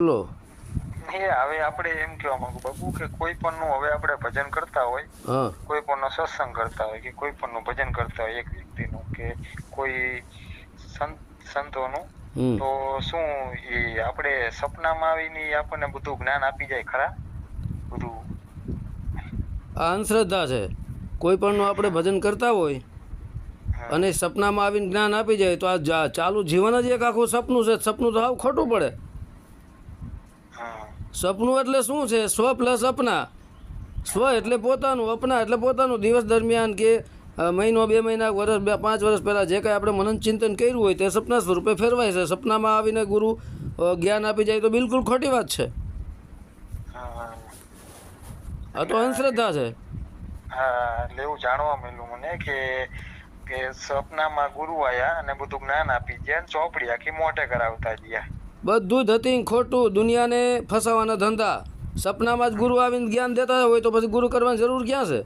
બોલો. હવે આપણે એમ કહેવા માંગુ બાપુ કે કોઈ પણનું હવે આપણે ભજન કરતા હોય, હા કોઈ પણનો સત્સંગ કરતા હોય કે કોઈ પણનું ભજન કરતા હોય એક વ્યક્તિનું કે કોઈ સંતોનું, હમ તો શું એ આપણે સપનામાં આવીને આપણને બધું જ્ઞાન આપી જાય ખરા બધું? આ અંધશ્રદ્ધા છે. કોઈ પણનું આપણે ભજન કરતા હોય હા અને સપનામાં આવીને જ્ઞાન આપી જાય તો આ ચાલુ જીવન જ એક આખું સપનું છે. સપનું તો હાવ ખોટું પડે. હા સપનું એટલે શું છે? સ્વ પ્લસ અપના. સ્વ એટલે પોતાનું, અપના એટલે પોતાનું. દિવસ દરમિયાન કે મહિનો, 2 મહિના, વર્ષ, 5 વર્ષ પહેલાં જે કાંઈ આપણે મનન ચિંતન કર્યું હોય તે સપના સ્વરૂપે ફેરવાય છે. સપનામાં આવીને ગુરુ જ્ઞાન આપી જાય તો બિલકુલ ખોટી વાત છે. હા આ તો અંધશ્રદ્ધા છે. હા એટલે એવું જાણવા મળ્યું મને કે કે સપનામાં ગુરુ આયા અને બધું જ્ઞાન આપી ગયા, ચોપડી આખી મોઢે કરાવતા ગયા. બધું ધતિંગ ખોટું, દુનિયાને ફસાવાના ધંધા. સપનામાં જ ગુરુ આવીને જ્ઞાન દેતા હોય તો પછી ગુરુ કરવાની જરૂર ક્યાં છે?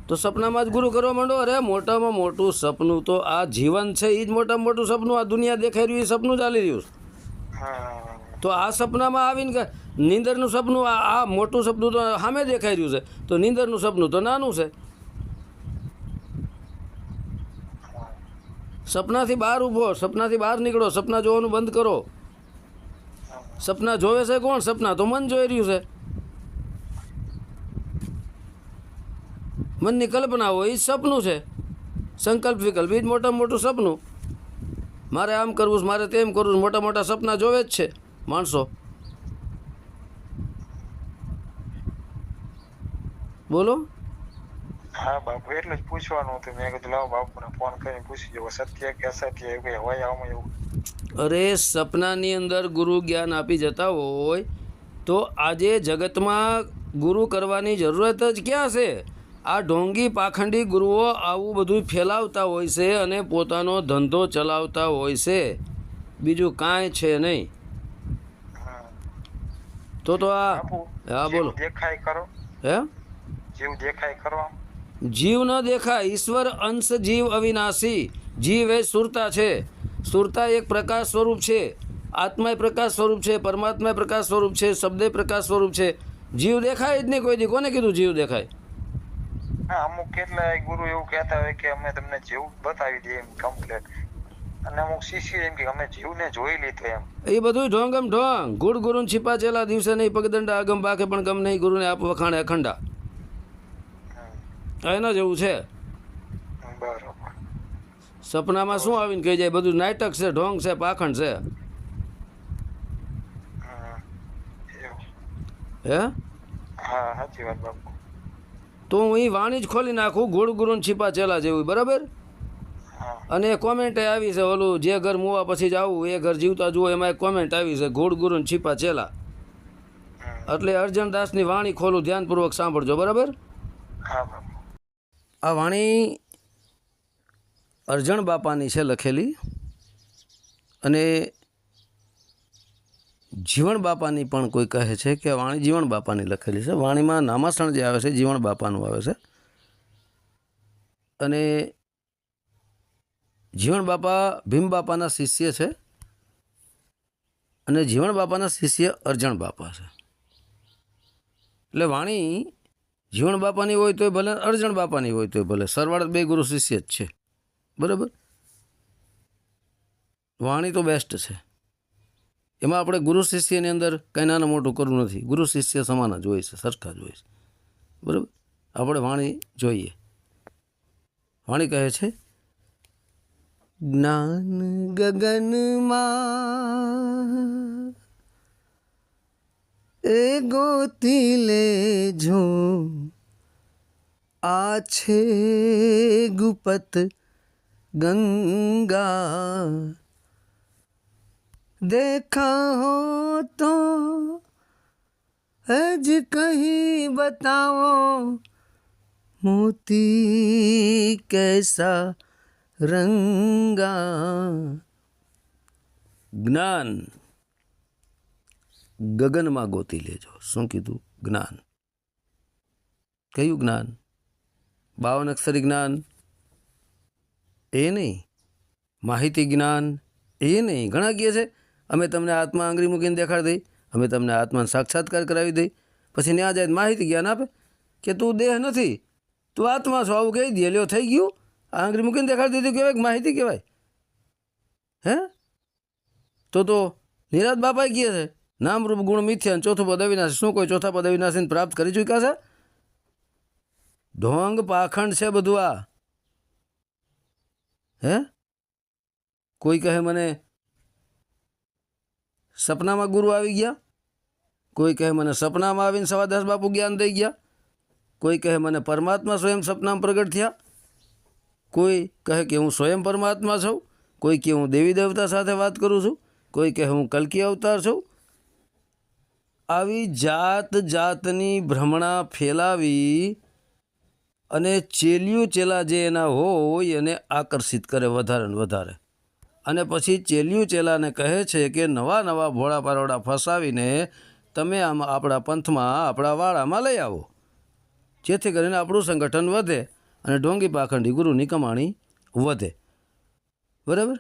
તો સપનામાં જ ગુરુ કરવા માંડો. અરે મોટામાં મોટું સપનું તો આ જીવન છે. એ જ મોટામાં મોટું સપનું. આ દુનિયા દેખાઈ રહ્યું એ સપનું ચાલી રહ્યું છે. તો આ સપનામાં આવીને નીંદરનું સપનું, આ મોટું સપનું તો સામે દેખાઈ રહ્યું છે, તો નીંદરનું સપનું તો નાનું છે. સપનાથી બહાર ઊભો, સપનાથી બહાર નીકળો, સપના જોવાનું બંધ કરો. સપના જોવે છે કોણ? સપના તો મન જોઈ રહ્યું છે. મનની કલ્પના હોય એ સપનું છે. સંકલ્પ વિકલ્પ એ જ મોટામાં મોટું સપનું. મારે આમ કરવું છે, મારે તેમ કરવું છે, મોટા મોટા સપના જોવે જ છે માણસો. બોલો. હા બાપુ, એટલું જ પૂછવાનું હતું. મેં કીધું લાવો બાપુને ફોન કરીને પૂછી જવો સત્ય કે અસત્ય એવું કઈ હોય આમાં એવું. અરે સપનાની અંદર ગુરુ જ્ઞાન આપી જતા હોય તો આજે જગતમાં ગુરુ કરવાની જરૂરત જ ક્યાં છે? આ ઢોંગી પાખંડી ગુરુઓ આવું બધું ફેલાવતા હોય છે અને પોતાનો ધંધો ચલાવતા હોય છે. બીજું કાંઈ છે નહીં. તો આ બાપુ હા બોલો. જેવું દેખાય કરો, હે? જેવું દેખાય કરો. જીવ ન દેખાય. ઈશ્વર અંશ જીવ અવિનાશી. જીવ એ સુરતા છે. સુરતા એક પ્રકાશ સ્વરૂપ છે. આત્મા એ પ્રકાશ સ્વરૂપ છે. પરમાત્મા એ પ્રકાશ સ્વરૂપ છે. શબ્દ એ પ્રકાશ સ્વરૂપ છે. જીવ દેખાય જ નહીં કોઈ દી. કોને કીધું જીવ દેખાય? હા, અમુક કેટલાય ગુરુ એવું કહેતા હોય કે અમે તમને જીવ બતાવી દઈએ એમ કમ્પ્લેટ, અને અમુક શિષ્ય એમ કે અમે જીવને જોઈ લીધો એમ. એ બધું ઢોંગમ ઢોંગ. ગુડ ગુરુન છીપા ચેલા, દિવસે નહીં પગદંડા, આગમ બાકે પણ ગમ નહીં, ગુરુને આપ વખાણે અખંડા. એના જેવું છે. બરોબર. સપનામાં શું આવીને કહી જાય? બધું નાટક છે, ઢોંગ છે, પાખંડ છે. હે? હા સાચી વાત બાપુ. તો હું એ વાણી જ ખોલી નાખું, ગુડ ગુરુન છીપા ચેલા જેવું, બરાબર? અને કોમેન્ટ આવી છે, ઓલું જે ઘર મુવા પછી જ આવું એ ઘર જીવતા જુઓ, એમાં એક કોમેન્ટ આવી છે, ગુડ ગુરુન છીપા ચેલા. એટલે અર્જણદાસની વાણી ખોલું, ધ્યાનપૂર્વક સાંભળજો, બરાબર? હા બાપુ. આ વાણી અરજણ બાપાની છે લખેલી, અને જીવણ બાપાની પણ કોઈ કહે છે કે વાણી જીવણ બાપાની લખેલી છે. વાણીમાં નામાસણ જે આવે છે જીવણ બાપાનું આવે છે. અને જીવણ બાપા ભીમ બાપાના શિષ્ય છે, અને જીવણ બાપાના શિષ્ય અરજણ બાપા છે. એટલે વાણી જીવણ બાપાની હોય તોય ભલે, અરજણ બાપાની હોય તોય ભલે, સરવાળ બે ગુરુ શિષ્ય જ છે, બરાબર? વાણી તો બેસ્ટ છે. એમાં આપણે ગુરુ શિષ્યની અંદર કંઈ નાનું મોટું કરવું નથી. ગુરુ શિષ્ય સમાન જ હોય છે, સરખા જ હોય છે, બરાબર? આપણે વાણી જોઈએ. વાણી કહે છે, જ્ઞાન ગગનમાં એ ગોતી લેજો, આ છે ગુપત ગંગા, देखा हो तो हज कहीं बताओ, मोती कैसा रंगा. જ્ઞાન ગગનમાં ગોતી લેજો. શું કીધું? જ્ઞાન. કયું જ્ઞાન? 52 અક્ષરી જ્ઞાન એ નહીં, માહિતી જ્ઞાન એ નહીં. ઘણા કહે છે અમે તમને આત્મા આંગળી મૂકીને દેખાડી દઈ, અમે તમને આત્માને સાક્ષાત્કાર કરાવી દઈ, પછી ત્યાં જાય માહિતી જ્ઞાન આપે કે તું દેહ નથી, તું આત્મા છો, આવું કહી દે, લ્યો થઈ ગયું. આંગળી મૂકીને દેખાડી દીધું કહેવાય કે માહિતી કહેવાય? હે? તો નિરાત બાપાએ કહે છે નામરૂપ ગુણ મિથ્યા અને ચોથું પદ અવિનાશી. શું કોઈ ચોથા પદ અવિનાશીને પ્રાપ્ત કરી ચૂક્યા છે? ઢોંગ પાખંડ છે બધું આ. હે? કોઈ કહે મને સપનામાં ગુરુ આવી ગયા, કોઈ કહે મને સપનામાં આવીને સવાદાસ બાપુ જ્ઞાન દઈ ગયા, કોઈ કહે મને પરમાત્મા સ્વયં સપનામાં પ્રગટ થયા, કોઈ કહે કે હું સ્વયં પરમાત્મા છું, કોઈ કહે હું દેવી દેવતા સાથે વાત કરું છું, કોઈ કહે હું કલ્કી અવતાર છું. આવી જાત જાતની ભ્રમણા ફેલાવી અને ચેલિયું ચેલા જે એના હોય એને આકર્ષિત કરે વધારે ને વધારે, અને પછી ચેલિયું ચેલાને કહે છે કે નવા નવા ભોળા પારોડા ફસાવીને તમે આમાં આપણા પંથમાં આપણા વાળામાં લઈ આવો, જેથી કરીને આપણું સંગઠન વધે અને ઢોંગી પાખંડી ગુરુની કમાણી વધે. બરાબર?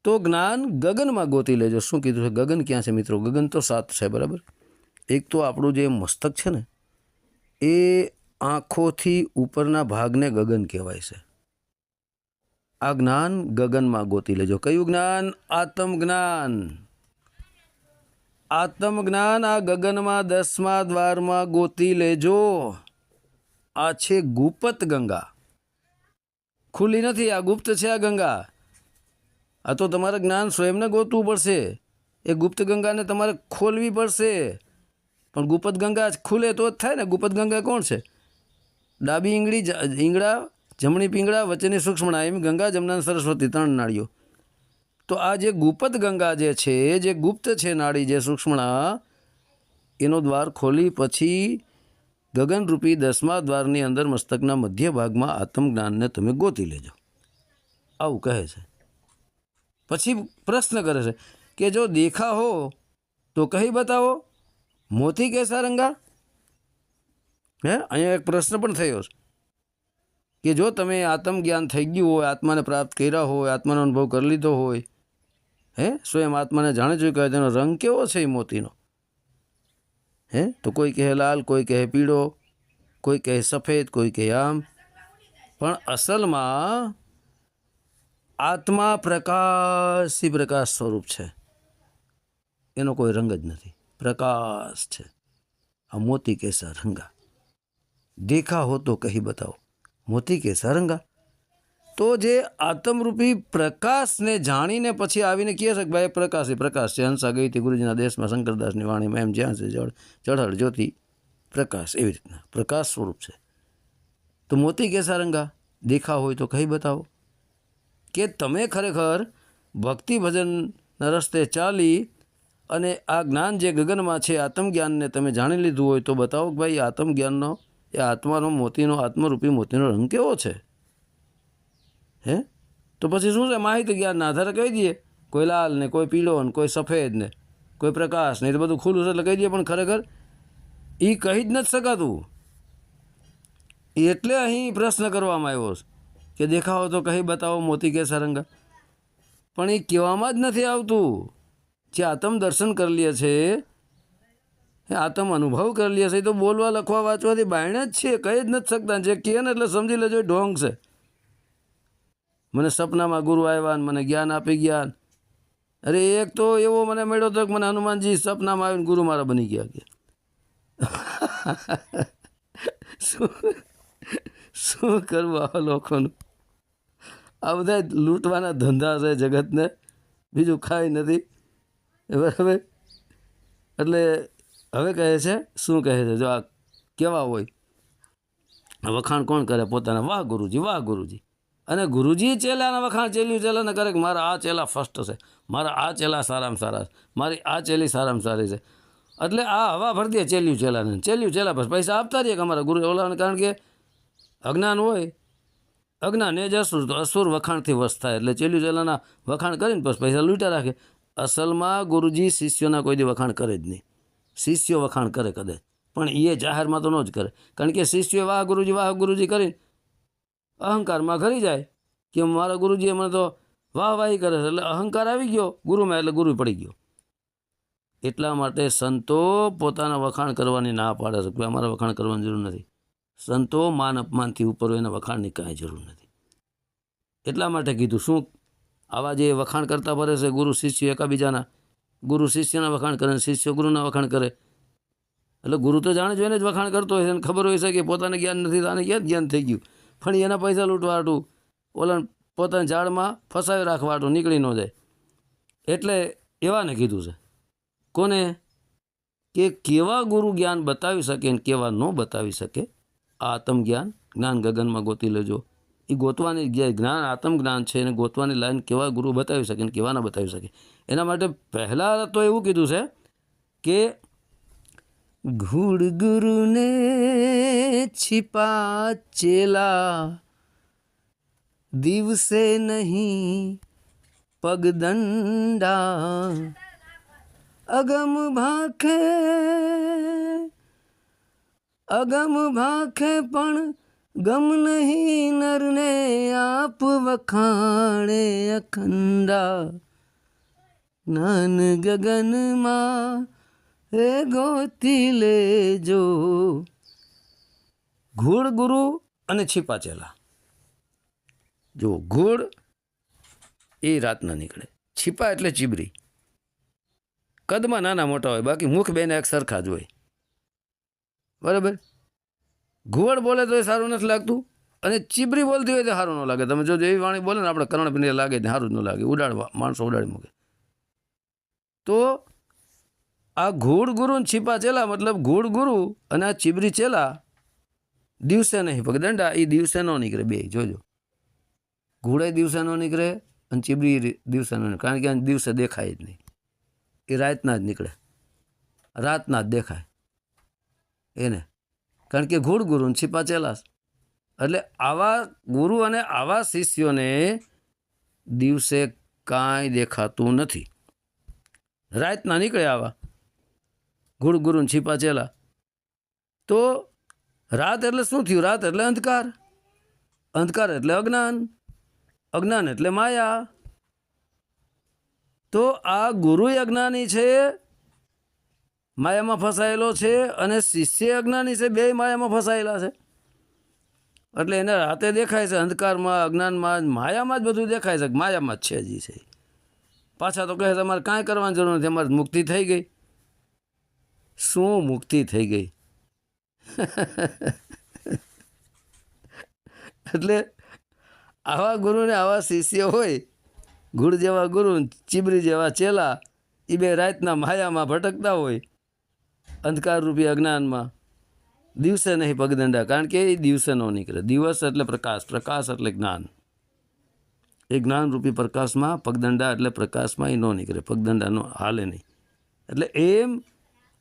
તો જ્ઞાન ગગનમાં ગોતી લેજો. શું કીધું છે? ગગન ક્યાં છે મિત્રો? ગગન તો 7 છે. બરાબર? એક તો આપણું જે મસ્તક છે ને એ આંખોથી ઉપરના ભાગને ગગન કહેવાય છે. આ જ્ઞાન ગગનમાં ગોતી લેજો. કયું જ્ઞાન? આત્મજ્ઞાન. આત્મજ્ઞાન આ ગગનમાં 10મા દ્વારમાં ગોતી લેજો. આ છે ગુપ્ત ગંગા, ખુલ્લી નથી, આ ગુપ્ત છે. આ ગંગા આ તો તમારે જ્ઞાન સ્વયંને ગોતવું પડશે. એ ગુપ્ત ગંગાને તમારે ખોલવી પડશે. પણ ગુપ્ત ગંગા ખુલે તો જ થાય ને. ગુપ્ત ગંગા કોણ છે? ડાબી ઈંગડા, જમણી પિંગળા, વચ્ચેની સૂક્ષ્મણા, એમ ગંગા, જમના, સરસ્વતી 3 નાળીઓ. તો આ જે ગુપ્ત ગંગા જે છે, જે ગુપ્ત છે નાળી, જે સૂક્ષ્મણા, એનો દ્વાર ખોલી પછી ગગનરૂપી 10મા દ્વારની અંદર મસ્તકના મધ્ય ભાગમાં આત્મજ્ઞાનને તમે ગોતી લેજો. આવું કહે છે. પછી પ્રશ્ન કરે છે કે જો દેખા હો તો કહી બતાવો, મોતી કેસા રંગા? હે? અહીંયા એક પ્રશ્ન પણ થયો છે કે જો તમે આત્મજ્ઞાન થઈ ગયું હોય, આત્માને પ્રાપ્ત કર્યા હોય, આત્માનો અનુભવ કરી લીધો હોય, હે, સ્વયં આત્માને જાણી ચૂક્યા હોય, તેનો રંગ કેવો છે એ મોતીનો? હે? તો કોઈ કહે લાલ, કોઈ કહે પીળો, કોઈ કહે સફેદ, કોઈ કહે આમ. પણ અસલમાં આત્મા પ્રકાશી પ્રકાશ સ્વરૂપ છે. એનો કોઈ રંગ જ નથી, પ્રકાશ છે. આ મોતી કેસા રંગા. દેખા હો તો કહી બતાવો, મોતી કેસા રંગા. તો જે આત્મરૂપી પ્રકાશને જાણીને પછી આવીને કહે છે કે ભાઈ પ્રકાશ એ પ્રકાશ છે. હંસા ગઈ હતી ગુરુજીના દેશમાં શંકરદાસની વાણીમાં, એમ જ્યાં છે ચઢળ જ્યોતિ પ્રકાશ, એવી રીતના પ્રકાશ સ્વરૂપ છે. તો મોતી કેસા રંગા, દેખા હોય તો કહી બતાવો. કે તમે ખરેખર ભક્તિ ભજનના રસ્તે ચાલી અને આ જ્ઞાન જે ગગનમાં છે, આત્મજ્ઞાનને તમે જાણી લીધું હોય તો બતાવો કે ભાઈ આત્મજ્ઞાનનો, એ આત્માનો મોતીનો, આત્મરૂપી મોતીનો રંગ કેવો છે? હે? તો પછી શું છે? માહિતી જ્ઞાનના આધારે કહી દઈએ, કોઈ લાલ ને, કોઈ પીળો ને, કોઈ સફેદ ને, કોઈ પ્રકાશ ને, એ તો બધું ખુલ્લું છે એટલે કહી દઈએ. પણ ખરેખર એ કહી જ નથી શકાતું. એટલે અહીં પ્રશ્ન કરવામાં આવ્યો છે કે દેખાવો તો કહી બતાવો, મોતી કેસા રંગા. પણ એ કહેવામાં જ નથી આવતું. જે આત્મ દર્શન કરી લે છે, આત્મ અનુભવ કરી લે છે, એ તો બોલવા, લખવા, વાંચવાથી બાયણે જ છે, કહી જ નથી શકતા. જે કહે ને એટલે સમજી લેજો એ ઢોંગ છે. મને સપનામાં ગુરુ આવ્યા ને મને જ્ઞાન આપી ગયા. અરે એક તો એવો મને મળ્યો હતો કે મને હનુમાનજી સપનામાં આવીને ગુરુ મારા બની ગયા કે શું કરવું આ લોકોનું? આ બધા લૂંટવાના ધંધા છે જગતને, બીજું ખાઈ નથી. બરાબર? એટલે હવે કહે છે, શું કહે છે? જો આ કેવા હોય, વખાણ કોણ કરે પોતાના? વાહ ગુરુજી, વાહ ગુરુજી. અને ગુરુજી ચેલાના વખાણ ચેલ્યું ચેલાને કરે કે મારા આ ચેલા ફર્સ્ટ છે, મારા આ ચેલા સારામાં સારા છે, મારી આ ચેલી સારામાં સારી છે. એટલે આ હવા ભરી દે ચેલ્યું ચેલાને. ચેલ્યું ચેલા બસ પૈસા આપતા રહીએ કે અમારા ગુરુ ઓલાને. કારણ કે અજ્ઞાન હોય, અજ્ઞાન એ જ અસુર, તો અસુર વખાણથી વશ થાય. એટલે ચેલ્યું ચેલાના વખાણ કરીને પછી પૈસા લૂંટા રાખે. અસલમાં ગુરુજી શિષ્યોના કોઈ દી વખાણ કરે જ નહીં. શિષ્યો વખાણ કરે કદાચ, પણ એ જાહેરમાં તો ન જ કરે. કારણ કે શિષ્યો વાહ ગુરુજી કરીને અહંકારમાં ઘરી જાય કે મારા ગુરુજીએ મને તો વાહવાહી કરે છે, એટલે અહંકાર આવી ગયો ગુરુમાં, એટલે ગુરુ પડી ગયો. એટલા માટે સંતો પોતાના વખાણ કરવાની ના પાડે છે કે અમારે વખાણ કરવાની જરૂર નથી. સંતો માન અપમાનથી ઉપર હોય, એના વખાણની કાંઈ જરૂર નથી. એટલા માટે કીધું શું, આવા જે વખાણ કરતા ફરે છે ગુરુ શિષ્ય એકાબીજાના, ગુરુ શિષ્યના વખાણ કરે, શિષ્ય ગુરુના વખાણ કરે, એટલે ગુરુ તો જાણે જોઈને જ વખાણ કરતો હોય છે, અને ખબર હોય છે કે પોતાને જ્ઞાન નથી, આને ક્યાં જ્ઞાન થઈ ગયું, પણ એના પૈસા લૂંટવા હાટું, ઓલા પોતાના ઝાડમાં ફસાવી રાખવા હાટું નીકળી ન જાય. એટલે એવાને કીધું છે. કોને? કે કેવા ગુરુ જ્ઞાન બતાવી શકે ને કેવા ન બતાવી શકે. આ આત્મજ્ઞાન જ્ઞાન ગગનમાં ગોતી લેજો. એ ગોતવાની જે જ્ઞાન આત્મજ્ઞાન છે એને ગોતવાની લાઈન કેવા ગુરુ બતાવી શકે ને કેવા ના બતાવી શકે. એના માટે પહેલાં તો એવું કીધું છે કે ઘૂડ ગુરુને छिपा चेला, દિવસે નહીં પગદંડા, અગમ ભાખે પણ ગમ નહીં નરને, આપ વખાણે અખંડા, જ્ઞાન ગગનમાં હે ગોતી લેજો. ઘોડ ગુરુ અને છીપા ચેલા. જો ઘોડ એ રાતના નીકળે, છીપા એટલે ચીબરી, કદમાં નાના મોટા હોય, બાકી મુખ બેને એક સરખા જ હોય. બરાબર? ઘુવડ બોલે તો એ સારું નથી લાગતું, અને ચીબરી બોલતી હોય તો સારું ન લાગે. તમે જો એવી વાણી બોલે ને આપણે કર્ણપિંડે લાગે ને સારું જ ન લાગે, ઉડાડવા માણસો ઉડાડી મૂકે. તો આ ઘોડ ગુરુ ને છીપા ચેલા, મતલબ ઘોડ ગુરુ અને આ ચીબરી ચેલા દિવસે નહીં પગદંડા, એ દિવસે ન નીકળે બે. જોજો, ઘોડે દિવસે ન નીકળે અને ચીબરી દિવસે ન નીકળે, કારણ કે આ દિવસે દેખાય જ નહીં, એ રાતના જ નીકળે, રાતના જ દેખાય એને, કારણ કે ઘોડ ગુરુ ને છીપા ચેલા. એટલે આવા ગુરુ અને આવા શિષ્યોને દિવસે કાંઈ દેખાતું નથી, રાતના નીકળે આવા ઘોડ ગુરુ ને છીપા ચેલા. તો રાત એટલે શું થયું? રાત એટલે અંધકાર, અંધકાર એટલે અજ્ઞાન, અજ્ઞાન એટલે માયા. તો આ ગુરુ અજ્ઞાની છે, માયામાં ફસાયેલો છે, અને શિષ્ય અજ્ઞાની છે, બે માયામાં ફસાયેલા છે. એટલે એને રાતે દેખાય છે, અંધકારમાં, અજ્ઞાનમાં, માયામાં જ બધું દેખાય છે, માયામાં જ છે જી છે. પાછા તો કહે છે અમારે કાંઈ કરવાની જરૂર નથી, અમારે મુક્તિ થઈ ગઈ. શું મુક્તિ થઈ ગઈ? એટલે આવા ગુરુ ને આવા શિષ્ય હોય, ગુડ જેવા ગુરુ, ચીબરી જેવા ચેલા, એ બે રાતના માયામાં ભટકતા હોય, અંધકાર રૂપી અજ્ઞાનમાં, દિવસે નહીં પગદંડા, કારણ કે એ દિવસે ન નીકળે. દિવસ એટલે પ્રકાશ, પ્રકાશ એટલે જ્ઞાન, એ જ્ઞાન રૂપી પ્રકાશમાં પગદંડા એટલે પ્રકાશમાં એ ન નીકળે, પગદંડા નો હાલે નહીં. એટલે એમ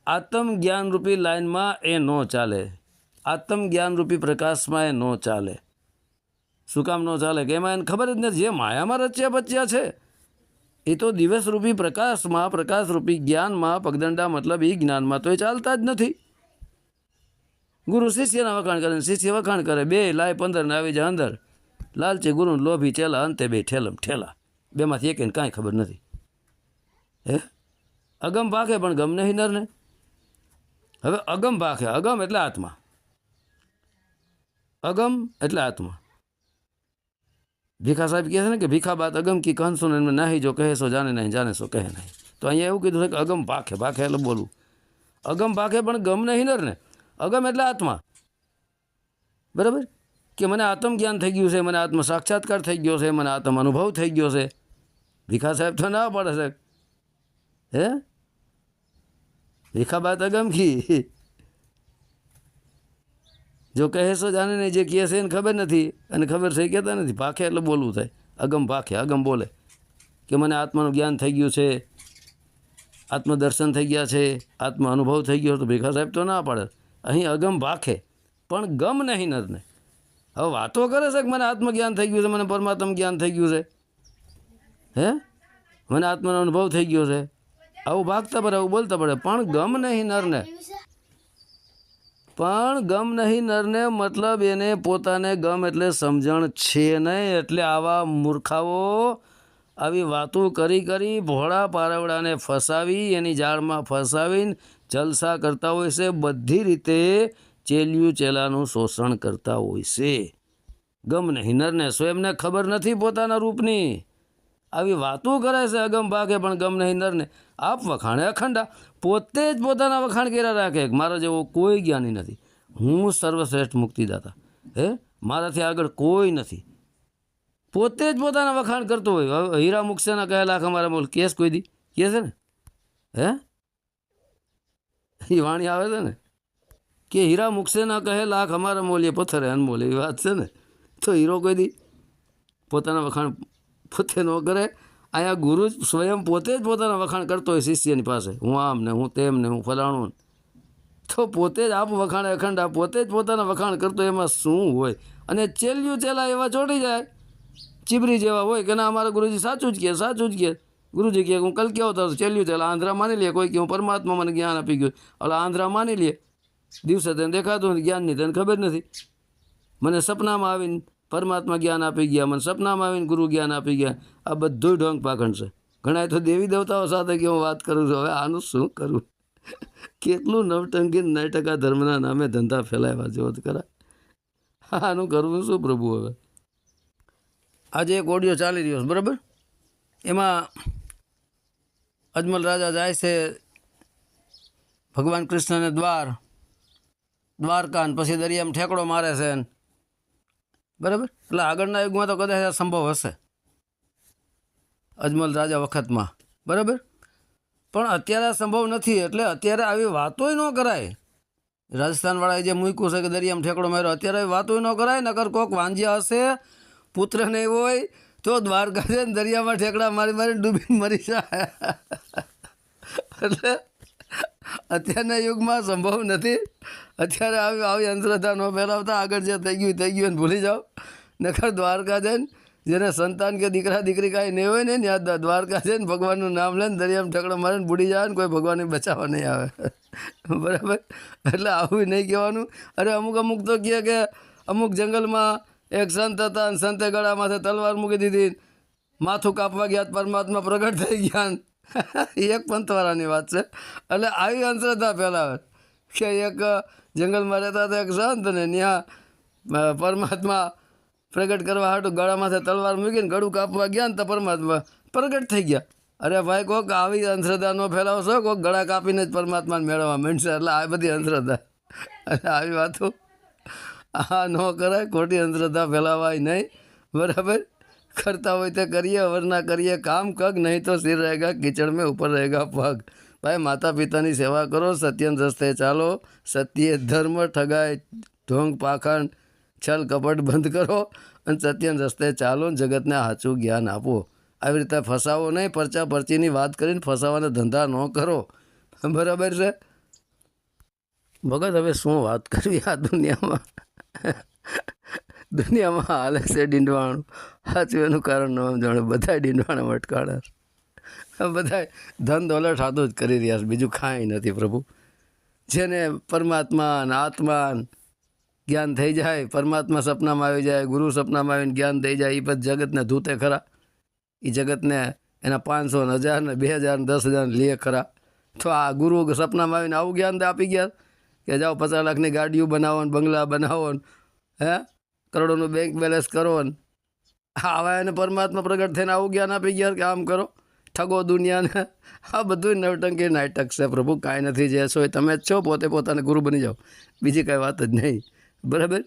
આત્મ જ્ઞાન રૂપી લાઈનમાં એ ન ચાલે, આત્મ જ્ઞાન રૂપી પ્રકાશમાં એ ન ચાલે. શું કામ ન ચાલે? કે એમાં એને ખબર જ નથી, જે માયામાં રચ્યા બચ્યા છે એ તો દિવસ રૂપી પ્રકાશમાં, પ્રકાશ રૂપી જ્ઞાનમાં, પગદંડા મતલબ એ જ્ઞાનમાં તો એ ચાલતા જ નથી. ગુરુ શિષ્યના વખાણ કરે, શિષ્ય વખાણ કરે, બે લાય 15 ને આવી જાય અંદર. લાલચી ગુરુ લોભી ચેલા, અંતે બે ઠેલમ ઠેલા, બેમાંથી એકને કાંઈ ખબર નથી. હે અગમ ભાખે પણ ગમ નહીં નરને. હવે અગમ ભાખે, અગમ એટલે આત્મા, અગમ એટલે આત્મા. ભીખા સાહેબ કહે છે ને કે ભીખા બાત અગમ કી કહન સુન નાહી, જો કહે સો જાને નહીં, જાને સો કહે નહીં. તો અહીંયા એવું કીધું છે કે અગમ ભાખે, ભાખે એટલે બોલવું, અગમ ભાખે પણ ગમ નહીં નરને. અગમ એટલે આત્મા, બરાબર? કે મને આત્મ જ્ઞાન થઈ ગયું છે, મને આત્મ સાક્ષાત્કાર થઈ ગયો છે, મને આત્મ અનુભવ થઈ ગયો છે. ભીખા સાહેબ તો ના પડે છે. હે ભીખા બાત અગમ કી, જો કહે સો જાને નહીં, જે કહે છે એને ખબર નથી, અને ખબર છે કહેતા નથી. ભાખે એટલે બોલવું થાય, અગમ ભાખે, અગમ બોલે કે મને આત્માનું જ્ઞાન થઈ ગયું છે, આત્મદર્શન થઈ ગયા છે, આત્મ અનુભવ થઈ ગયો. તો ભીખા સાહેબ તો ના પાડે. અહીં અગમ ભાખે પણ ગમ નહીં નરને. હવે વાતો કરે છે કે મને આત્મજ્ઞાન થઈ ગયું છે, મને પરમાત્મ જ્ઞાન થઈ ગયું છે, હે મને આત્માનો અનુભવ થઈ ગયો છે, આવું ભાગતા પડે, આવું બોલતા પડે, પણ ગમ નહીં નરને. પણ ગમ નહીં નરને મતલબ એને પોતાને ગમ એટલે સમજણ છે નહીં. એટલે આવા મૂર્ખાઓ આવી વાતો કરી ભોળા પારવડાને ફસાવી એની જાળમાં ફસાવીને જલસા કરતા હોય છે, બધી રીતે ચેલિયું ચેલાનું શોષણ કરતા હોય છે. ગમ નહીં નરને સ્વયંને ખબર નથી પોતાના રૂપની, આવી વાતો કરે છે અગમ ભાગે, પણ ગમ નહીં નરને આપ વખાણે અખંડા, પોતે જ પોતાના વખાણ કર્યા રાખે. મારા જેવો કોઈ જ્ઞાની નથી, હું સર્વશ્રેષ્ઠ મુક્તિદાતા, હે મારાથી આગળ કોઈ નથી. પોતે જ પોતાના વખાણ કરતો હોય. હવે હીરા મુકસેના કયા લાખ અમારા મોલ કેસ કોઈ દી કે છે ને, હે એ વાણી આવે છે ને કે હીરા મુકસેના કહે લાખ અમારા મોલ એ પથ્થર અનમોલ, એવી વાત છે ને. તો હીરો કોઈ દી પોતાના વખાણ પોતે ન કરે. અહીંયા ગુરુ જ સ્વયં પોતે જ પોતાના વખાણ કરતો હોય શિષ્યની પાસે, હું આમ ને હું તેમ ને હું ફલાણું. તો પોતે જ આપ વખાણે અખંડા, પોતે જ પોતાના વખાણ કરતો, એમાં શું હોય? અને ચેલ્યું ચેલા એવા ચોંટી જાય, ચીબરી જેવા હોય કે ના અમારા ગુરુજી સાચું જ કહે, સાચું જ કહે. ગુરુજી કહે હું કલકી આવતો ચેલ્યું ચેલા આંધ્રા માની લે, કોઈ કે હું પરમાત્મા મને જ્ઞાન આપી ગયું, એટલે આંધ્રા માની લે. દિવસે તેને દેખાતું જ્ઞાનની તને ખબર નથી. મને સપનામાં આવીને પરમાત્મા જ્ઞાન આપી ગયા, મને સપનામાં આવીને ગુરુ જ્ઞાન આપી ગયા. આ બધું ઢોંગ પાખંડ છે. ઘણા તો દેવી દેવતાઓ સાથે કે હું વાત કરું છું. હવે આનું શું કરવું? કેટલું નવટંકી 9% ધર્મના નામે ધંધા ફેલાવ્યા જેવો ખરા. આનું કરવું શું પ્રભુ? હવે આજે એક ઓડિયો ચાલી રહ્યો છે, બરાબર? એમાં અજમલ રાજા જાય છે ભગવાન કૃષ્ણને દ્વારકા, ને પછી દરિયામાં ઠેકડો મારે છે, બરાબર? એટલે આગળના યુગમાં તો કદાચ આ સંભવ હશે, અજમલ રાજા વખતમાં, બરાબર? પણ અત્યારે આ સંભવ નથી. એટલે અત્યારે આવી વાતોય ન કરાય. રાજસ્થાનવાળાએ જે મૂક્યું છે કે દરિયામાં ઠેકડો માર્યો, અત્યારે આવી વાતોય ન કરાય. નકર કોક વાંજ્યા હશે, પુત્ર નહીં હોય તો દ્વારકા છે ને દરિયામાં ઠેકડા મારી ડૂબીને મરી જાય. એટલે અત્યારના યુગમાં સંભવ નથી. અત્યારે આવી અંધશ્રદ્ધા ન ફેલાવતા, આગળ જે થઈ ગયું એને ભૂલી જાઓ. નકર દ્વારકા જઈને જેને સંતાન કે દીકરા દીકરી કાંઈ નહીં હોય ને ત્યાં દ્વારકા જઈને ભગવાનનું નામ લઈને દરિયામાં ઠેકડો મારીને બુડી જાય ને કોઈ ભગવાનને બચાવવા નહીં આવે. બરાબર? એટલે આવું નહીં કહેવાનું. અરે અમુક તો કહે કે અમુક જંગલમાં એક સંત હતા અને સંતે ગળા માથે તલવાર મૂકી દીધી, માથું કાપવા ગયા પરમાત્મા પ્રગટ થઈ ગયા. એક પંથવાળાની વાત છે. એટલે આવી અંધશ્રદ્ધા ફેલાવે કે એક જંગલમાં રહેતા હતા એક સંત ને ત્યાં પરમાત્મા પ્રગટ કરવા હાટું ગળા માથે તલવાર મૂકીને ગળું કાપવા ગયા ને તો પરમાત્મા પ્રગટ થઈ ગયા. અરે ભાઈ, કોક આવી અંધશ્રદ્ધા ન ફેલાવશો, કોક ગળા કાપીને જ પરમાત્માને મેળવવા માંડશે. એટલે આ બધી અંધશ્રદ્ધા, એટલે આવી વાતો આ ન કરાય. ખોટી અંધશ્રદ્ધા ફેલાવાય નહીં, બરાબર? કરતા હોય તો કરીએ, વરના કરીએ કામ કગ, નહીં તો સિર રહેગા કીચડ મેં ઉપર રહેગા પગ. ભાઈ, માતા પિતાની સેવા કરો, સત્યન રસ્તે ચાલો, સત્ય ધર્મ, ઠગાય ઢોંગ પાખંડ છલ કપટ બંધ કરો અને સત્યન રસ્તે ચાલો, જગતને સાચું જ્ઞાન આપો. આવી રીતે ફસાવો નહીં. પરચા પરચીની વાત કરીને ફસાવાના ધંધા ન કરો, બરાબર છે? ભગત હવે શું વાત કરવી? આ દુનિયામાં હાલે છે ડીંડવાણું. સાચું એનું કારણ ન જાણે, બધા ડીંડવાણા અટકાળે, બધા ધન દોલત હાથું જ કરી રહ્યા છે, બીજું કાંઈ નથી પ્રભુ. જેને પરમાત્મા આત્મા જ્ઞાન થઈ જાય, પરમાત્મા સપનામાં આવી જાય, ગુરુ સપનામાં આવીને જ્ઞાન થઈ જાય, એ પછી જગતને ધૂતે ખરા. એ જગતને એના 500 ને 1000 ને 2000 ને 10,000 લે ખરા. તો આ ગુરુ સપનામાં આવીને આવું જ્ઞાન આપી ગયા કે જાઓ 50 લાખની ગાડીઓ બનાવો ને બંગલા બનાવો ને હે કરોડોનું બેંક બેલેન્સ કરો ને આવા એને પરમાત્મા પ્રગટ થઈને આવું જ્ઞાન આપી ગયા કે આમ કરો, ઠગો દુનિયાને. આ બધું નવટંકી નાટક છે પ્રભુ. કાંઈ નથી. જે છો એ તમે જ છો. પોતે પોતાને ગુરુ બની જાઓ, બીજી કાંઈ વાત જ નહીં, બરાબર?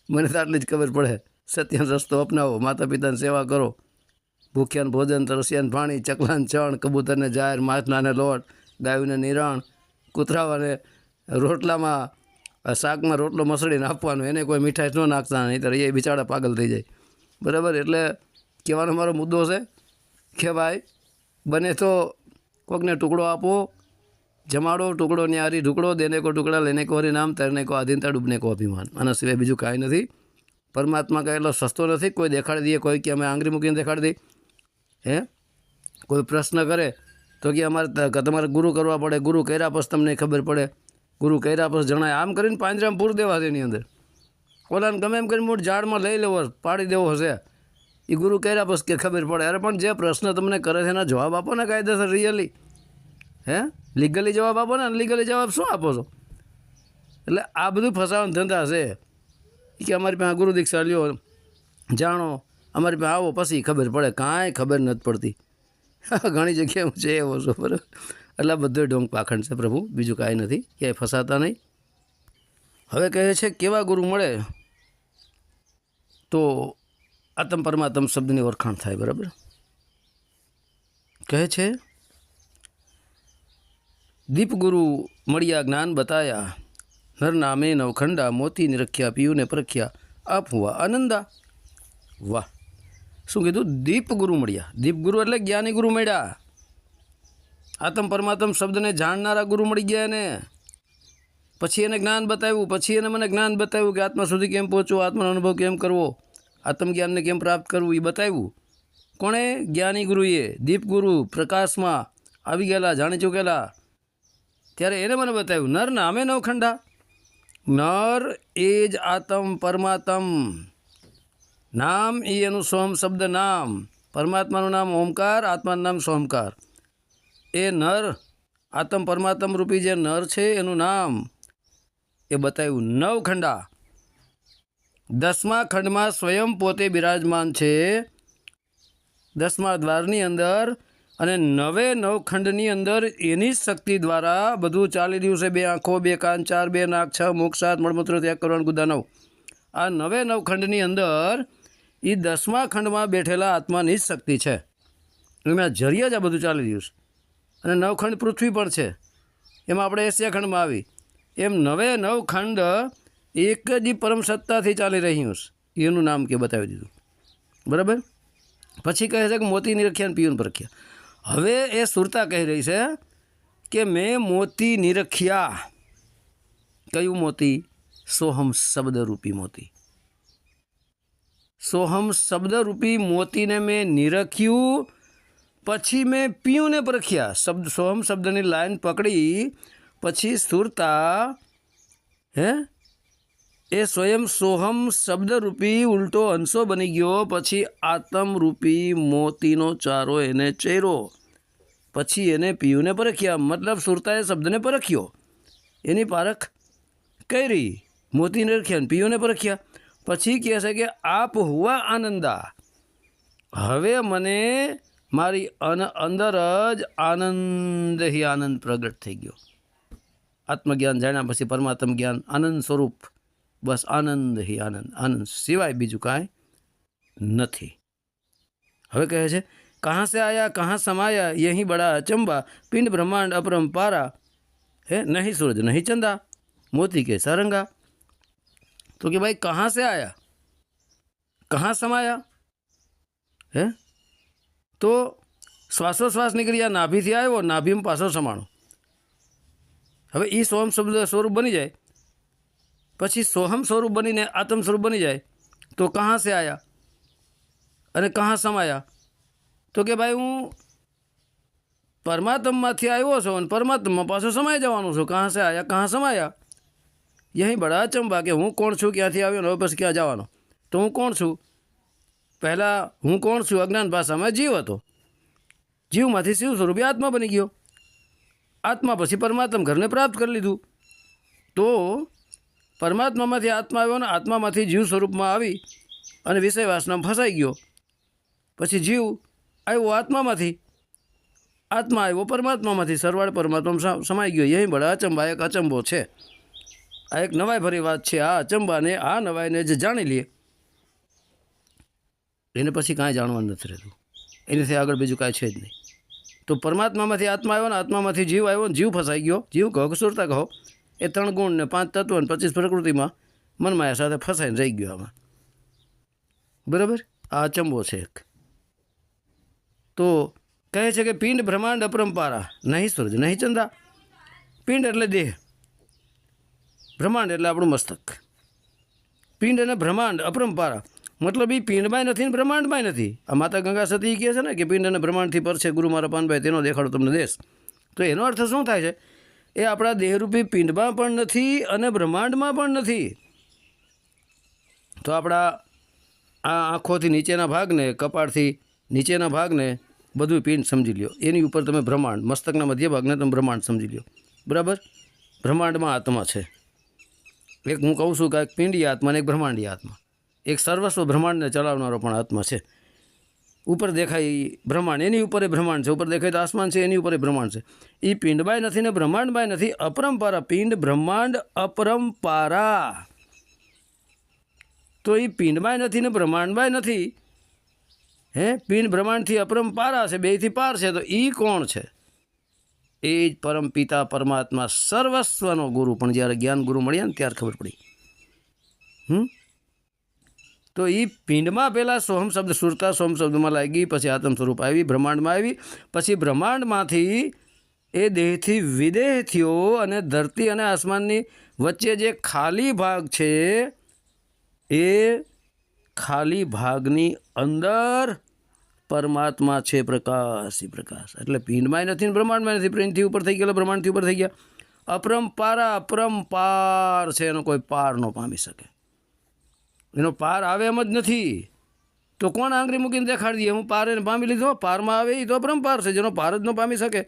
મને તો આટલી જ ખબર પડે. સત્યનો રસ્તો અપનાવો, માતા પિતાની સેવા કરો, ભૂખ્યાને ભોજન, તરસ્યાને પાણી, ચકલાને ચણ, કબૂતરને જાહેર, માછલાને લોટ, ગાયોને નિરાણ, કૂતરાવાને રોટલામાં શાકમાં રોટલો મસળીને આપવાનો, એને કોઈ મીઠાઈ ન નાખતા, નહીં તો એ બિચારા પાગલ થઈ જાય, બરાબર? એટલે કહેવાનો મારો મુદ્દો છે કે ભાઈ બને તો કોકને ટુકડો આપો, જમાડો, ટુકડો ન્યારી ઢુકડો, દેને કો ટુકડા લેને કો હરિનામ, તરને કો આધીનતા, ડૂબને કો અભિમાન. આના સિવાય બીજું કાંઈ નથી. પરમાત્મા કાંઈ એટલો સસ્તો નથી. કોઈ દેખાડી દઈએ, કોઈ કે અમે આંગળી મૂકીને દેખાડી દઈએ, હે? કોઈ પ્રશ્ન કરે તો કે તમારે ગુરુ કરવા પડે, ગુરુ કર્યા પછી તમને ખબર પડે, ગુરુ કર્યા પછી જણાય. આમ કરીને પાંજરામાં પૂર દેવા છે એની અંદર. ઓલાને ગમે એમ કરીને મોટ ઝાડમાં લઈ લેવો, પાડી દેવો હશે, એ ગુરુ કર્યા પછી કે ખબર પડે. અરે પણ જે પ્રશ્ન તમને કરે છે એના જવાબ આપો ને કાયદેસર, રિયલી. હે, લીગલી જવાબ આપો ને, અનલીગલી જવાબ શું આપો છો? એટલે આ બધું ફસાવાનો ધંધા છે કે અમારી પાસે ગુરુ દીક્ષા લ્યો, જાણો, અમારી પાસે આવો, પછી ખબર પડે. કાંઈ ખબર નથી પડતી. ઘણી જગ્યાએ હું છે એવો છું, બરાબર. એટલે બધો ઢોંગ પાખંડ છે પ્રભુ, બીજું કાંઈ નથી, ક્યાંય ફસાતા નહીં. હવે કહે છે કેવા ગુરુ મળે તો આત્મ પરમાત્મ શબ્દની ઓળખાણ થાય, બરાબર. કહે છે દીપ ગુરુ મળ્યા જ્ઞાન બતાયા, નર નામે નવખંડા, મોતી નિરખ્યા પીયુને પરખ્યા, આપ હુઆ આનંદા. વાહ, શું કીધું? દીપ ગુરુ મળ્યા. દીપ ગુરુ એટલે જ્ઞાની ગુરુ મળ્યા. આત્મ પરમાત્મ શબ્દને જાણનારા ગુરુ મળી ગયા એને. પછી એને જ્ઞાન બતાવ્યું, પછી એને મને જ્ઞાન બતાવ્યું કે આત્મા સુધી કેમ પહોંચવો, આત્માનો અનુભવ કેમ કરવો, આત્મજ્ઞાનને કેમ પ્રાપ્ત કરવું, એ બતાવ્યું. કોણે? જ્ઞાની ગુરુએ. દીપ ગુરુ પ્રકાશમાં આવી ગયેલા, જાણી ચૂકેલા, ત્યારે એને મને બતાવ્યું. નર નામે નવખંડા. નર એ જ આત્મ પરમાત્મ. નામ એ એનું સોમ શબ્દ નામ. પરમાત્માનું નામ ઓમકાર, આત્માનું નામ સોમકાર. એ નર, આત્મ પરમાત્મ રૂપી જે નર છે એનું નામ એ બતાવ્યું. નવખંડા, 10મા ખંડમાં સ્વયં પોતે બિરાજમાન છે, 10મા દ્વારની અંદર. અને 9 ખંડની અંદર એની શક્તિ દ્વારા બધું ચાલી રહ્યું છે. 2 આંખો, 2 કાન, 4, 2 નાક, 6 મુખ, 7 મળમૂત્ર ત્યાગ કરવાનું, ગુદા 9. આ 9 ખંડની અંદર એ 10મા ખંડમાં બેઠેલા આત્માની જ શક્તિ છે. એમના જરિયા જ આ બધું ચાલી રહ્યું છે. અને 9 ખંડ પૃથ્વી પણ છે, એમાં આપણે એશિયા ખંડમાં આવી. એમ 9 ખંડ એક જ પરમ સત્તાથી ચાલી રહ્યું છે. એનું નામ કે બતાવી દીધું, બરાબર. પછી કહે છે કે મોતી નિરખ્યા અને પીયુને પરખ્યા. હવે એ સુરતા કહી રહી છે કે મેં મોતી નિરખ્યા. કયું મોતી? સોહમ શબ્દરૂપી મોતી. સોહમ શબ્દરૂપી મોતીને મેં નિરખ્યું, પછી મેં પીયુંને પરખ્યા. શબ્દ સોહમ શબ્દની લાઈન પકડી પછી સુરતા એ સ્વયં સોહમ શબ્દરૂપી ઉલટો અંશો બની ગયો. પછી આત્મરૂપી મોતીનો ચારો એને ચેરો, પછી એને પીયુંને પરખ્યા. મતલબ સુરતાએ શબ્દને પરખ્યો, એની પારખ કરી, મોતીને રખ્યા, પીયુંને પરખ્યા. પછી કહે છે કે આપ હુઆ આનંદા. હવે મને મારી અંદર જ આનંદ હી આનંદ પ્રગટ થઈ ગયો. આત્મજ્ઞાન જાણ્યા પછી પરમાત્મ જ્ઞાન, આનંદ સ્વરૂપ. બસ આનંદ હી આનંદ, આનંદ સિવાય બીજું કાંઈ નથી. હવે કહે છે કહાં સે આયા કહાં સમાયા, યહીં બડા અચંબા, પિંડ બ્રહ્માંડ અપરંપારા, નહીં સૂરજ નહીં ચંદા, મોતી કે સારંગા. તો કે ભાઈ કહાં સે આયા, કહાં સમાયા? તો શ્વાસોશ્વાસ નીકળી, આ નાભીથી આવ્યો, નાભીમાં પાછો સમાણો. હવે એ સોહમ શબ્દ સ્વરૂપ બની જાય, પછી સોહમ સ્વરૂપ બનીને આત્મ સ્વરૂપ બની જાય. તો કહાં સે આયા અને કહાં સમાયા? તો કે ભાઈ હું પરમાત્મામાંથી આવ્યો છું અને પરમાત્મા પાછો સમાઈ જવાનું છું. કહાં સે આયા કહાં સમાયા, યહીં બડા અચંબા, કે હું કોણ છું, ક્યાંથી આવ્યો ને હવે પછી ક્યાં જવાનો. તો હું કોણ છું? પહેલાં હું કોણ છું? અજ્ઞાન ભાષામાં જીવ હતો, જીવમાંથી શિવ સ્વરૂપે આત્મા બની ગયો, આત્મા પછી પરમાત્મા ઘરને પ્રાપ્ત કરી લીધું. તો પરમાત્મામાંથી આત્મા આવ્યો ને આત્મામાંથી જીવ સ્વરૂપમાં આવી અને વિષય વાસનામાં ફસાઈ ગયો. પછી જીવ આવ્યો આત્મામાંથી, આત્મા આવ્યો પરમાત્મામાંથી, સરવાળે પરમાત્મા સમાઈ ગયો. યહીં બડા અચંબા, એક અચંબો છે. આ એક નવાઈ ભરી વાત છે. આ અચંબાને, આ નવાઈને જે જાણી લે એને પછી કાંઈ જાણવાનું નથી રહેતું, એનાથી આગળ બીજું કાંઈ છે જ નહીં. તો પરમાત્મામાંથી આત્મા આવ્યો ને આત્મામાંથી જીવ આવ્યો ને જીવ ફસાઈ ગયો. જીવ કહો કે સુરતા કહો, એ 3 ગુણ ને 5 તત્વ ને 25 પ્રકૃતિમાં મનમાયા સાથે ફસાઈને રહી ગયો આમાં, બરાબર. આ અચંબો છે એક. તો કહે છે કે પિંડ બ્રહ્માંડ અપરંપારા, નહીં સૂરજ નહીં ચંદા. પિંડ એટલે દેહ, બ્રહ્માંડ એટલે આપણું મસ્તક. પિંડ અને બ્રહ્માંડ અપરંપારા, મતલબ એ પિંડમાંય નથી ને બ્રહ્માંડમાંય નથી. આ માતા ગંગા સતી કહે છે ને કે પિંડ અને બ્રહ્માંડથી પર છે ગુરુ મારા પાનભાઈ, તેનો દેખાડો તમને દેશ. તો એનો અર્થ શું થાય છે? એ આપણા દેહરૂપી પિંડમાં પણ નથી અને બ્રહ્માંડમાં પણ નથી. તો આપણા આ આંખોથી નીચેના ભાગને, કપાળથી નીચેના ભાગને બધું પિંડ સમજી લ્યો. એની ઉપર તમે બ્રહ્માંડ, મસ્તકના મધ્ય ભાગને તમે બ્રહ્માંડ સમજી લ્યો. બરાબર? બ્રહ્માંડમાં આત્મા છે. એક હું કહું છું કે એક પિંડીય આત્મા અને એક બ્રહ્માંડીય આત્મા. એક સર્વસ્વ બ્રહ્માંડને ચલાવનારો પણ આત્મા છે. ઉપર દેખાય એ બ્રહ્માંડ, એની ઉપર એ બ્રહ્માંડ છે. ઉપર દેખાય તો આસમાન છે, એની ઉપર એ બ્રહ્માંડ છે. એ પિંડબાય નથી ને બ્રહ્માંડબાય નથી, અપરંપારા. પિંડ બ્રહ્માંડ અપરંપારા. તો એ પિંડબાય નથી ને બ્રહ્માંડબાય નથી. પિંડ બ્રહ્માંડથી અપરંપારા છે, બેયથી પાર છે. તો એ કોણ છે? એ જ પરમ પિતા પરમાત્મા, સર્વસ્વનો ગુરુ. પણ જ્યારે જ્ઞાન ગુરુ મળ્યા ને ત્યારે ખબર પડી. તો એ પિંડમાં પહેલાં સોહમ શબ્દ સુરતા સોહમ શબ્દમાં લાગી, પછી આત્મ સ્વરૂપ આવી, બ્રહ્માંડમાં આવી, પછી બ્રહ્માંડમાંથી એ દેહથી વિદેહ થયો, અને ધરતી અને આસમાનની વચ્ચે જે ખાલી ભાગ છે એ ખાલી ભાગની અંદર પરમાત્મા છે, પ્રકાશી પ્રકાશ. એટલે પિંડમાંય નથી ને બ્રહ્માંડમાં નથી. પિંડથી ઉપર થઈ ગયેલા, બ્રહ્માંડથી ઉપર થઈ ગયા. અપરંપારા, અપરંપાર છે, એનો કોઈ પાર ન પામી શકે. એનો પાર આવે એમ જ નથી. તો કોણ આંગળી મૂકીને દેખાડી દે હું પાર એને પામી લીધો? પારમાં આવે એ તો અપરંપાર છે. જેનો પાર જ ન પામી શકે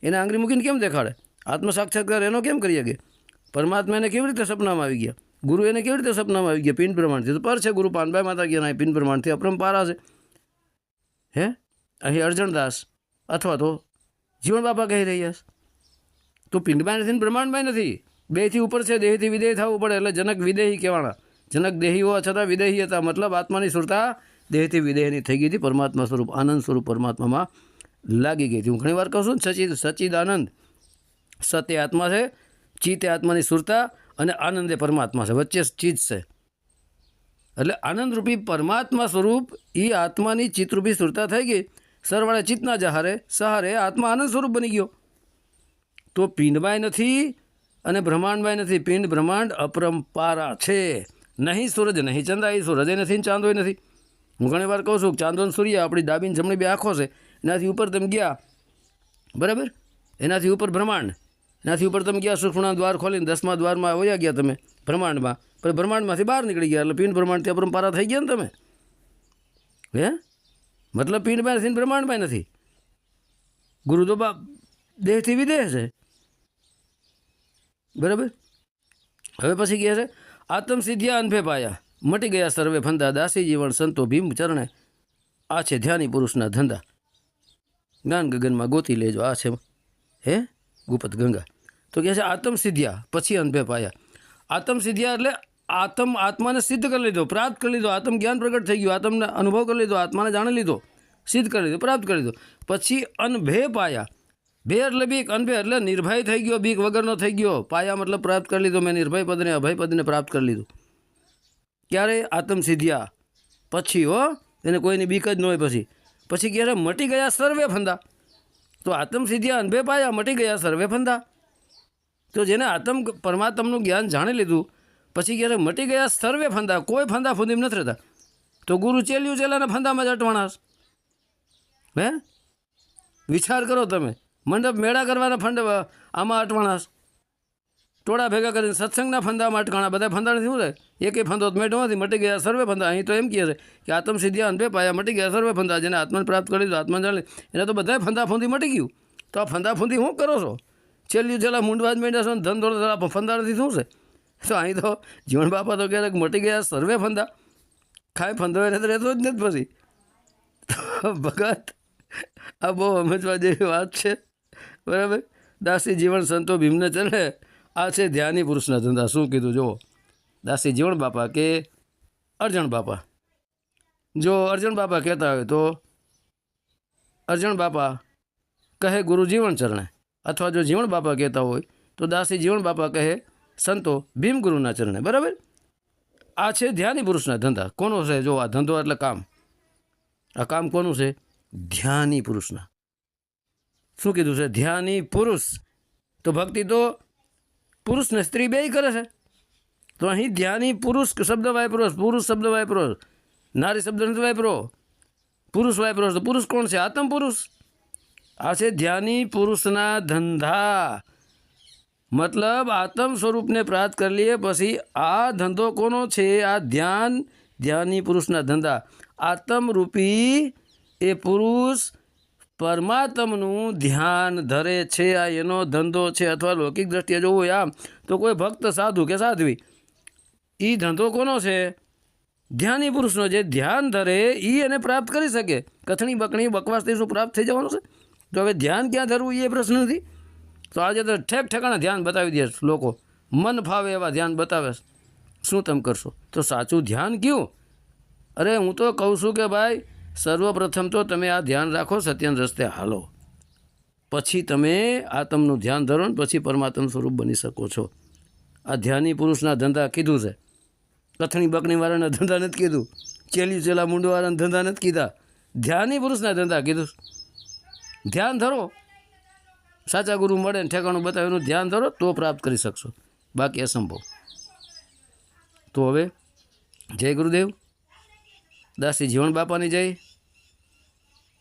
એને આંગળી મૂકીને કેમ દેખાડે? આત્મ સાક્ષાત્કાર એનો કેમ કરી શકે? પરમાત્મા એને કેવી રીતે સપનામાં આવી ગયા? ગુરુ એને કેવી રીતે સપનામાં આવી ગયા? પિંડ બ્રહ્માંડથી તો પર છે. ગુરુ પાનભાઈ માતા ગયા, પિંડ બ્રહ્માંડથી અપરંપારા છે. અહીં અર્જણદાસ અથવા તો જીવણ બાપા કહી રહ્યા છે. તો પિંડમાં નથી ને બ્રહ્માંડમાં નથી, બેથી ઉપર છે. દેહથી વિદેહ થવું પડે એટલે જનક વિદેહી કહેવાના. જનક દેહી હોવા છતાં વિદેહી હતા. મતલબ આત્માની સુરતા દેહથી વિદેહની થઈ ગઈ હતી. પરમાત્મા સ્વરૂપ, આનંદ સ્વરૂપ પરમાત્મામાં લાગી ગઈ હતી. હું ઘણી વાર કહું છું સચિદ આનંદ. સત એ આત્મા છે, ચિત્ત એ આત્માની સુરતા, અને આનંદ એ પરમાત્મા છે. વચ્ચે ચિત્ત છે. એટલે આનંદરૂપી પરમાત્મા સ્વરૂપ એ આત્માની ચિત્તરૂપી સુરતા થઈ ગઈ. સરવાળે ચિત્તના સહારે આત્મા આનંદ સ્વરૂપ બની ગયો. તો પિંડમાંય નથી અને બ્રહ્માંડમાંય નથી. પિંડ બ્રહ્માંડ અપરંપારા છે. નહીં સૂરજ, નહીં ચંદ્ર. એ સૂરજે નથી ને ચાંદોય નથી. હું ઘણી વાર કહું છું કે ચાંદો સૂર્ય આપણી ડાબી જમણી બે આંખો છે. એનાથી ઉપર તમે ગયા, બરાબર? એનાથી ઉપર બ્રહ્માંડ, એનાથી ઉપર તમે ગયા સુષુમ્ના દ્વાર ખોલીને 10મા દ્વારમાં વયા ગયા તમે બ્રહ્માંડમાં. પછી બ્રહ્માંડમાંથી બહાર નીકળી ગયા. એટલે પિંડ બ્રહ્માંડથી અપરંપારા થઈ ગયા ને તમે. મતલબ પિંડમાં નથી ને બ્રહ્માંડમાં નથી. ગુરુ તો દેહથી વિદેહ છે, બરાબર? હવે પછી કહે છે આત્મ સિદ્ધિયા અનભે પાયા, મટી ગયા સર્વે ફંદા, દાસી જીવન સંતો ભીમ ચરણે, આ છે ધ્યાની પુરુષના ધંધા. જ્ઞાન ગગનમાં ગોતી લેજો, આ છે ગુપત ગંગા. તો કહે છે આત્મ સિદ્ધિયા, પછી અનભે પાયા. આત્મ સિદ્ધિયા એટલે આત્માને સિદ્ધ કરી લીધો, પ્રાપ્ત કરી લીધો. આત્મ જ્ઞાન પ્રગટ થઈ ગયું, આત્મને અનુભવ કરી લીધો, આત્માને જાણી લીધો, સિદ્ધ કરી લીધો, પ્રાપ્ત કરી લીધો. પછી અનભે પાયા. ભે એટલે બીક, અનભે એટલે નિર્ભય થઈ ગયો, બીક વગરનો થઈ ગયો. પાયા મતલબ પ્રાપ્ત કરી લીધો. મેં નિર્ભય પદને અભય પદને પ્રાપ્ત કરી લીધું. ક્યારે? આત્મ સિદ્ધિયા પછી. એને કોઈની બીક જ ન હોય. પછી ક્યારે? મટી ગયા સર્વે ફંદા. તો આત્મ સિદ્ધિયા અનભે પાયા, મટી ગયા સર્વે ફંદા. તો જેને આત્મ પરમાત્માનું જ્ઞાન જાણી લીધું, પછી ક્યારે? મટી ગયા સર્વે ફંદા. કોઈ ફંદા ફૂંદીમ નથી રહેતા. તો ગુરુ ચેલ્યું ચેલાના ફંદામાં જ અટવાણાશ. વિચાર કરો તમે. મંડપ મેળા કરવાના ફંડ આમાં અટવાણાશ. ટોળા ભેગા કરીને સત્સંગના ફંદામાં અટકાણા. બધા ફંદાથી શું થાય? એકે ફંદો મેળો નથી, મટી ગયા સર્વે ફંદા. અહીં તો એમ કહે છે કે આત્મ સિદ્ધિયા અનભે પાયા, મટી ગયા સર્વે ફંદા. જેને આત્માને પ્રાપ્ત કરી દીધું, આત્માને જાણી એને તો બધા ફંદા ફૂંદી મટી ગયું. તો આ ફંદા ફૂંદી શું કરો છો? છેલ્લી છેલ્લા મૂંડવા જ મેળ્યા છો ને ધન દોડ ફંદા નથી શું છે? તો અહીં તો જીવણ બાપા તો કહે કે મટી ગયા સર્વે ફંદા. કાંઈ ફંદો એને તો રહેતો જ નથી. પછી ભગત આ બહુ સમજવા જેવી વાત છે, બરાબર? દાસી જીવન સંતો ભીમને ચલે, આ છે ધ્યાની પુરુષના ધંધા. શું કીધું જુઓ? દાસી જીવણ બાપા કે અર્જણ બાપા. જો અર્જણ બાપા કહેતા હોય તો અર્જણ બાપા કહે ગુરુ જીવન ચરણે, અથવા જો જીવણ બાપા કહેતા હોય તો દાસી જીવણ બાપા કહે સંતો ભીમ ગુરુના ચરણે, બરાબર? આ છે ધ્યાની પુરુષના ધંધા. કોનો છે? જો આ ધંધો એટલે કામ. આ કામ કોનું છે? ધ્યાની પુરુષના. શું કીધું છે? ધ્યાની પુરુષ. તો ભક્તિ તો પુરુષ ને સ્ત્રી બેય કરે છે. તો અહીં ધ્યાની પુરુષ શબ્દ વાપરો, પુરુષ શબ્દ વાપરો, નારી શબ્દ નથી વાપરો, પુરુષ વાપરો. તો પુરુષ કોણ છે? આત્મ પુરુષ. આ છે ધ્યાની પુરુષના ધંધા. મતલબ આત્મ સ્વરૂપને પ્રાપ્ત કરી લઈએ પછી આ ધંધો કોનો છે? આ ધ્યાન ધ્યાની પુરુષના ધંધા. આત્મરૂપી એ પુરુષ પરમાત્મનું ધ્યાન ધરે છે, આ એનો ધંધો છે. અથવા લૌકિક દ્રષ્ટિએ જોવું હોય આમ તો કોઈ ભક્ત સાધુ કે સાધ્વી, એ ધંધો કોનો છે? ધ્યાની પુરુષનો. જે ધ્યાન ધરે એ એને પ્રાપ્ત કરી શકે. કથણી બકણી બકવાસથી શું પ્રાપ્ત થઈ જવાનું છે? તો હવે ધ્યાન ક્યાં ધરવું એ પ્રશ્ન નથી. તો આજે તો ઠેક ઠેકાણા ધ્યાન બતાવી દે લોકો, મન ફાવે એવા ધ્યાન બતાવે. શું તમે કરશો? તો સાચું ધ્યાન કયું? અરે હું તો કહું છું કે ભાઈ સર્વપ્રથમ તો તમે આ ધ્યાન રાખો, સત્યના રસ્તે હાલો, પછી તમે આત્મનું ધ્યાન ધરો ને પછી પરમાત્મા સ્વરૂપ બની શકો છો. આ ધ્યાની પુરુષના ધંધા કીધું છે. કથણી બકણીવાળાના ધંધા નથી કીધું, ચેલી ચેલા મૂંડવાળાના ધંધા નથી કીધા, ધ્યાની પુરુષના ધંધા કીધું. ધ્યાન ધરો, સાચા ગુરુ મળે ને ઠેકાણું બતાવે એનું ધ્યાન ધરો તો પ્રાપ્ત કરી શકશો, બાકી અસંભવ. તો હવે જય ગુરુદેવ. દાસી જીવણ બાપાની જય,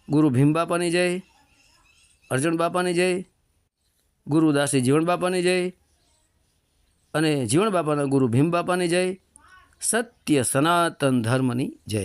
ગુરુ ભીમ બાપાની જય, અર્જુન બાપાની જય, ગુરુ દાસી જીવણ બાપાની જય અને જીવણ બાપાના ગુરુ ભીમ બાપાની જય. સત્ય સનાતન ધર્મની જય.